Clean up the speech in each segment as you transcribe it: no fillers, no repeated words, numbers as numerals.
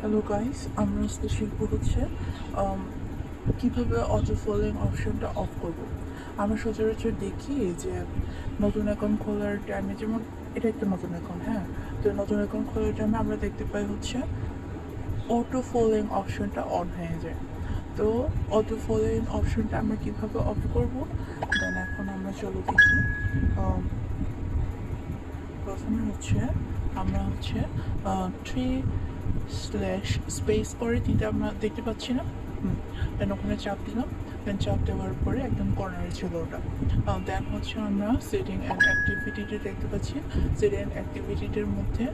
Hello guys, আমরা আজকে শিখবো হচ্ছে কীভাবে অটো ফলোইং অপশনটা অফ করব। আমরা সচরাচর দেখি যে নতুন অ্যাকাউন্ট খোলার টাইমে, যেমন এটা একটা নতুন অ্যাকাউন্ট, হ্যাঁ, তো নতুন অ্যাকাউন্ট খোলার টাইমে আমরা দেখতে পাই হচ্ছে অটো ফলোইং অপশনটা অন হয়ে যায়। তো অটো ফলোইং অপশনটা আমরা কীভাবে অফ করব, দেন এখন আমরা চলো দেখি। প্রথমে হচ্ছে আমরা হচ্ছে থ্রি স্ল্যাশ স্পেস করে দিতে আমরা দেখতে পাচ্ছি না, দেন ওখানে চাপ দিলাম। দেন চাপ দেওয়ার পরে একদম কর্নারে ছিল ওটা। দেন হচ্ছে আমরা সেটিং অ্যান্ড অ্যাক্টিভিটিটা দেখতে পাচ্ছি। সেটিং অ্যান্ড অ্যাক্টিভিটির মধ্যে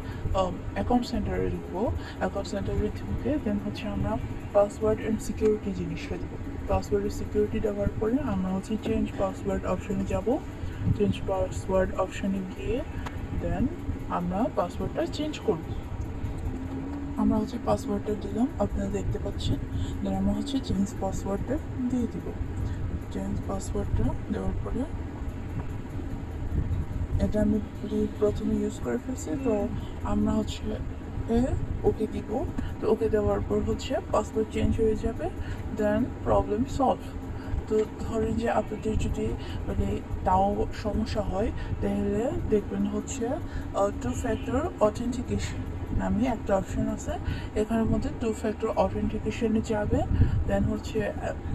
অ্যাকাউন্ট সেন্টারে লিখবো। অ্যাকাউন্ট সেন্টারে ঢুকে দেন হচ্ছে আমরা পাসওয়ার্ড অ্যান্ড সিকিউরিটি জিনিসটা দেবো। পাসওয়ার্ড সিকিউরিটি দেওয়ার পরে আমরা হচ্ছে চেঞ্জ পাসওয়ার্ড অপশনে যাব। চেঞ্জ পাসওয়ার্ড অপশনে গিয়ে দেন আমরা পাসওয়ার্ডটা চেঞ্জ করব। আমরা হচ্ছে পাসওয়ার্ডটা দিলাম, আপনারা দেখতে পাচ্ছেন। দেন আমরা হচ্ছে চেঞ্জ পাসওয়ার্ডটা দিয়ে দিব। চেঞ্জ পাসওয়ার্ডটা দেওয়ার পরে এটা আমি প্রথমে ইউজ করে ফেলছি, তো আমরা হচ্ছে ওকে দিব। তো ওকে দেওয়ার পর হচ্ছে পাসওয়ার্ড চেঞ্জ হয়ে যাবে, দেন প্রবলেম সলভ। তো ধরেন যে আপনাদের যদি মানে তাও সমস্যা হয়, তাহলে দেখবেন হচ্ছে টু ফ্যাক্টর অথেন্টিকেশন নামে একটা অপশন আছে। এখানের মধ্যে টু ফ্যাক্টর অথেন্টিকেশনে যাবে, দেন হচ্ছে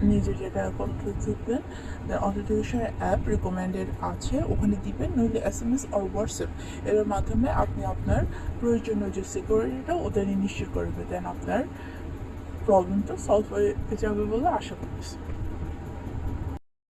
নিজের যেটা অ্যাকাউন্ট ঢুকবেন, দেন অথেন্টিকেশন অ্যাপ রিকমেন্ডেড আছে ওখানে দিবেন, নইলে SMS আর হোয়াটসঅ্যাপ এর মাধ্যমে আপনি আপনার প্রয়োজনীয় যে সিকিউরিটিটা ওটা নিশ্চিত করবে। দেন আপনার প্রবলেমটা সলভ হয়ে যাবে বলে আশা করতেছি।